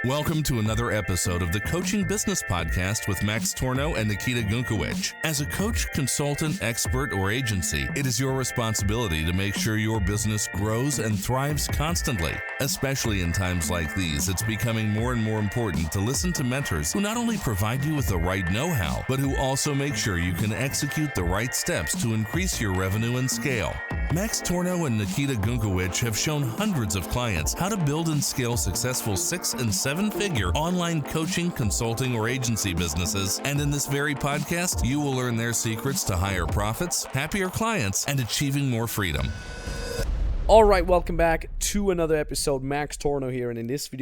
Welcome to another episode of the Coaching Business Podcast with Max Torno and Nikita Gunkowicz. As a coach, consultant, expert, or agency, it is your responsibility to make sure your business grows and thrives constantly. Especially in times like these, it's becoming more and more important to listen to mentors who not only provide you with the right know-how, but who also make sure you can execute the right steps to increase your revenue and scale. Max Torno and Nikita Gunkowicz have shown hundreds of clients how to build and scale successful 6- and 7-figure online coaching, consulting, or agency businesses. And in this very podcast, you will learn their secrets to higher profits, happier clients, and achieving more freedom. All right, welcome back to another episode. Max Torno here, and in this in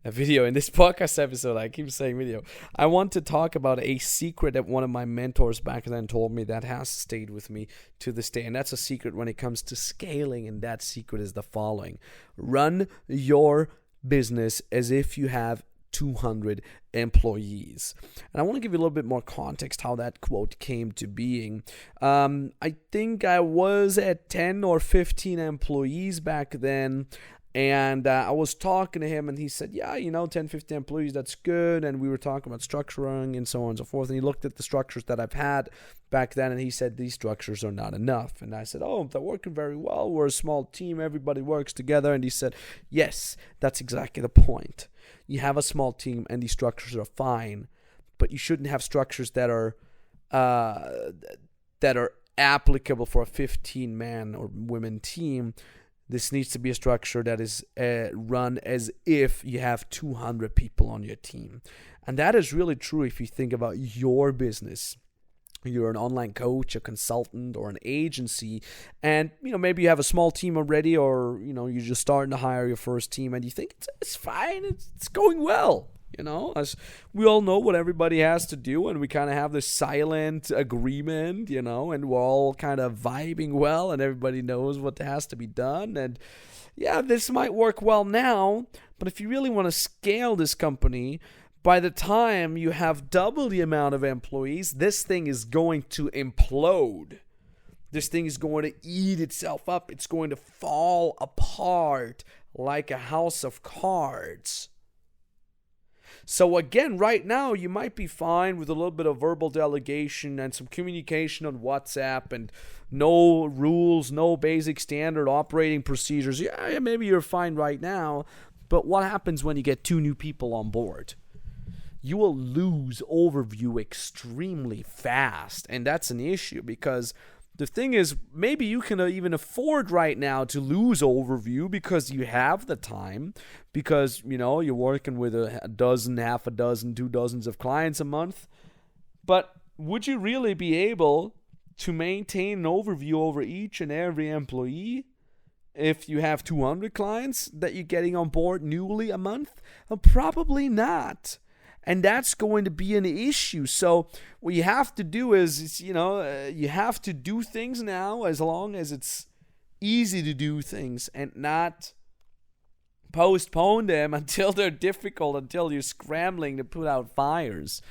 this podcast episode, I keep saying video, I want to talk about a secret that one of my mentors back then told me that has stayed with me to this day, and that's a secret when it comes to scaling, and that secret is the following. Run your business as if you have 200 employees. And I want to give you a little bit more context how that quote came to being. I think I was at 10 or 15 employees back then, and I was talking to him, and he said, 10, 15 employees, that's good. And we were talking about structuring and so on and so forth. And he looked at the structures that I've had back then, and he said, these structures are not enough. And I said, they're working very well. We're a small team. Everybody works together. And he said, yes, that's exactly the point. You have a small team, and these structures are fine, but you shouldn't have structures that are applicable for a 15-man or women team. This needs to be a structure that is run as if you have 200 people on your team. And that is really true if you think about your business. You're an online coach, a consultant, or an agency, and maybe you have a small team already, or you're just starting to hire your first team, and you think it's fine, it's going well. As we all know what everybody has to do, and we kind of have this silent agreement, and we're all kind of vibing well, and everybody knows what has to be done. And yeah, this might work well now, but if you really want to scale this company, by the time you have double the amount of employees, this thing is going to implode. This thing is going to eat itself up. It's going to fall apart like a house of cards. So again, right now, you might be fine with a little bit of verbal delegation and some communication on WhatsApp and no rules, no basic standard operating procedures. Yeah, maybe you're fine right now. But what happens when you get 2 new people on board? You will lose overview extremely fast. And that's an issue, because the thing is, maybe you can even afford right now to lose overview because you have the time, because, you're working with a dozen, half a dozen, 2 dozens of clients a month. But would you really be able to maintain an overview over each and every employee if you have 200 clients that you're getting on board newly a month? Probably not. And that's going to be an issue. So what you have to do is, you have to do things now as long as it's easy to do things, and not postpone them until they're difficult, until you're scrambling to put out fires.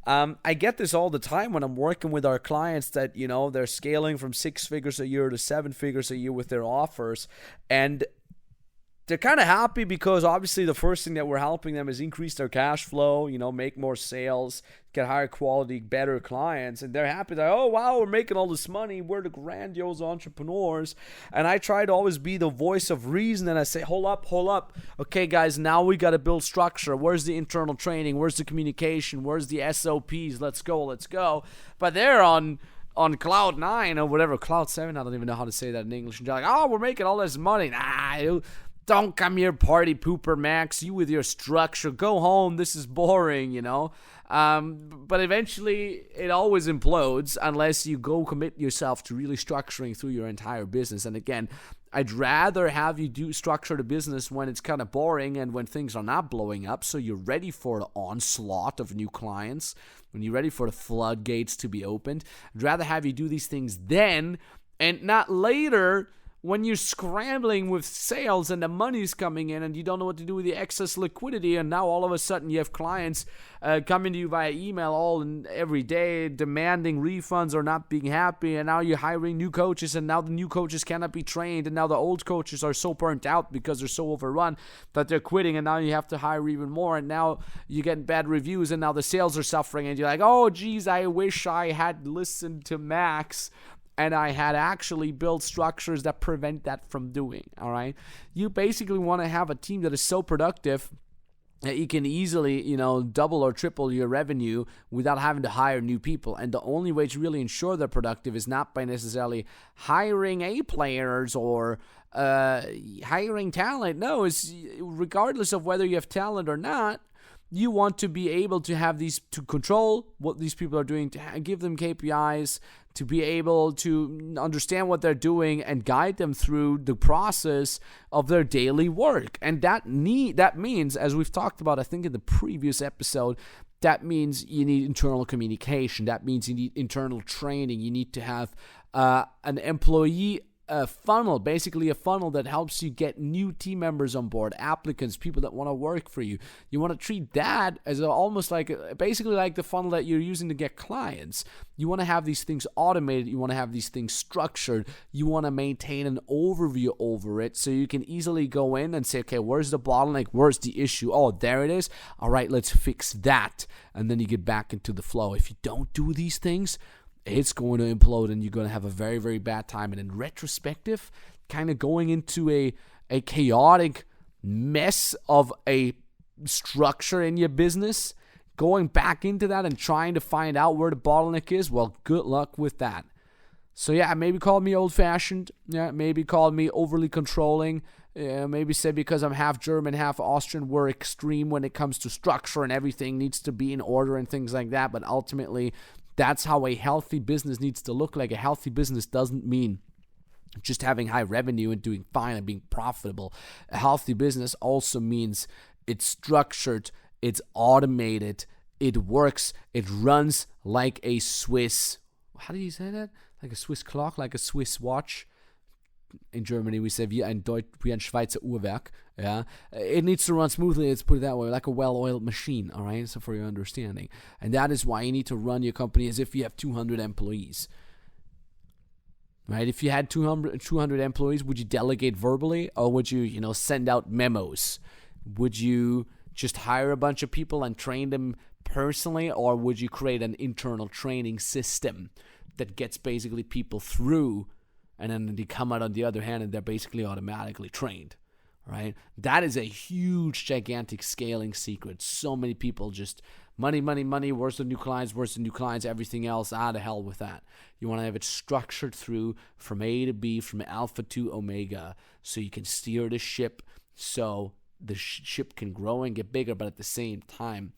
I get this all the time when I'm working with our clients that, they're scaling from 6 figures a year to 7 figures a year with their offers. And they're kind of happy because obviously the first thing that we're helping them is increase their cash flow, make more sales, get higher quality, better clients. And they're happy that, oh, wow, we're making all this money. We're the grandiose entrepreneurs. And I try to always be the voice of reason. And I say, hold up. Okay, guys, now we got to build structure. Where's the internal training? Where's the communication? Where's the SOPs? Let's go. But they're on cloud 9 or whatever, cloud 7. I don't even know how to say that in English. And they're like, oh, we're making all this money. Nah, don't come here, party pooper, Max. You with your structure. Go home. This is boring, But eventually, it always implodes unless you go commit yourself to really structuring through your entire business. And again, I'd rather have you do structure the business when it's kind of boring and when things are not blowing up, so you're ready for the onslaught of new clients, when you're ready for the floodgates to be opened. I'd rather have you do these things then and not later, when you're scrambling with sales and the money's coming in and you don't know what to do with the excess liquidity, and now all of a sudden you have clients coming to you via email all and every day demanding refunds or not being happy, and now you're hiring new coaches, and now the new coaches cannot be trained, and now the old coaches are so burnt out because they're so overrun that they're quitting, and now you have to hire even more, and now you're getting bad reviews, and now the sales are suffering, and you're like, oh geez, I wish I had listened to Max and I had actually built structures that prevent that from doing. All right, you basically want to have a team that is so productive that you can easily, double or triple your revenue without having to hire new people. And the only way to really ensure they're productive is not by necessarily hiring A players or hiring talent. No, it's regardless of whether you have talent or not, you want to be able to have these, to control what these people are doing, to give them KPIs, to be able to understand what they're doing and guide them through the process of their daily work. And that means, as we've talked about, I think in the previous episode, that means you need internal communication. That means you need internal training. You need to have an employee funnel, basically a funnel that helps you get new team members on board, applicants, people that want to work for you. You want to treat that as almost like, basically like the funnel that you're using to get clients. You want to have these things automated. You want to have these things structured. You want to maintain an overview over it so you can easily go in and say, okay, where's the bottleneck? Where's the issue? Oh, there it is. All right, let's fix that. And then you get back into the flow. If you don't do these things, it's going to implode and you're going to have a very, very bad time. And in retrospective, kind of going into a chaotic mess of a structure in your business, going back into that and trying to find out where the bottleneck is, well, good luck with that. So yeah, maybe call me old-fashioned. Yeah, maybe call me overly controlling. Maybe say because I'm half German, half Austrian, we're extreme when it comes to structure and everything needs to be in order and things like that. But ultimately, that's how a healthy business needs to look like. A healthy business doesn't mean just having high revenue and doing fine and being profitable. A healthy business also means it's structured, it's automated, it works, it runs like a Swiss, how do you say that? Like a Swiss clock, like a Swiss watch. In Germany, we say wie ein Schweizer Uhrwerk. Yeah, it needs to run smoothly. Let's put it that way, like a well-oiled machine. All right, so for your understanding, and that is why you need to run your company as if you have 200 employees. Right? If you had 200 employees, would you delegate verbally, or would you, send out memos? Would you just hire a bunch of people and train them personally, or would you create an internal training system that gets basically people through? And then they come out on the other hand and they're basically automatically trained, right? That is a huge, gigantic scaling secret. So many people just money, where's the new clients, everything else, the hell with that. You want to have it structured through from A to B, from alpha to omega, so you can steer the ship so the ship can grow and get bigger, but at the same time,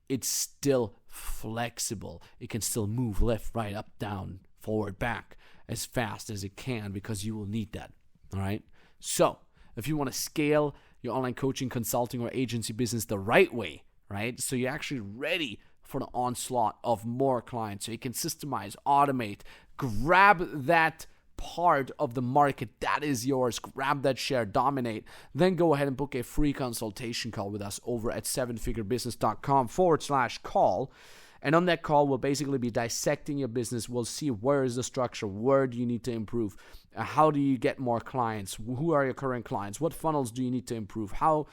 it's still flexible. It can still move left, right, up, down, forward, back, as fast as it can, because you will need that. All right. So if you want to scale your online coaching, consulting, or agency business the right way, right? So you're actually ready for the onslaught of more clients. So you can systemize, automate, grab that part of the market that is yours, grab that share, dominate. Then go ahead and book a free consultation call with us over at 7figurebusiness.com/call. And on that call, we'll basically be dissecting your business. We'll see where is the structure, where do you need to improve, how do you get more clients, who are your current clients, what funnels do you need to improve, how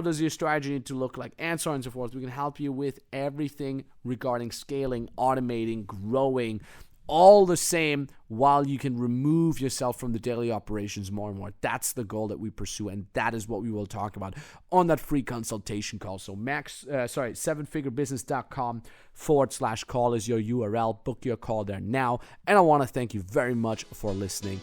does your strategy need to look like, and so on and so forth. We can help you with everything regarding scaling, automating, growing, all the same, while you can remove yourself from the daily operations more and more. That's the goal that we pursue, and that is what we will talk about on that free consultation call. So 7figurebusiness.com/call is your URL. Book your call there now, and I want to thank you very much for listening.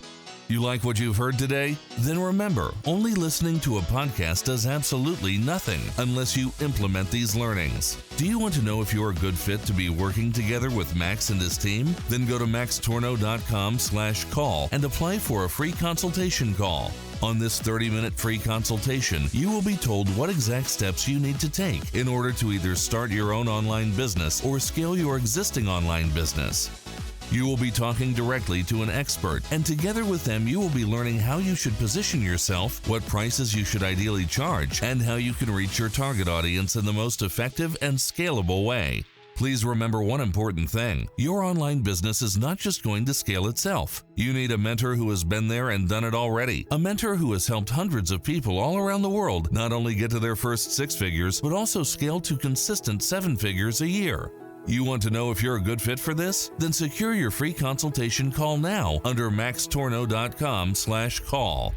You like what you've heard today? Then remember, only listening to a podcast does absolutely nothing unless you implement these learnings. Do you want to know if you're a good fit to be working together with Max and his team? Then go to maxtorno.com/call and apply for a free consultation call. On this 30-minute free consultation, you will be told what exact steps you need to take in order to either start your own online business or scale your existing online business. You will be talking directly to an expert, and together with them, you will be learning how you should position yourself, what prices you should ideally charge, and how you can reach your target audience in the most effective and scalable way. Please remember one important thing. Your online business is not just going to scale itself. You need a mentor who has been there and done it already. A mentor who has helped hundreds of people all around the world not only get to their first 6 figures, but also scale to consistent 7 figures a year. You want to know if you're a good fit for this? Then secure your free consultation call now under maxtorno.com/call.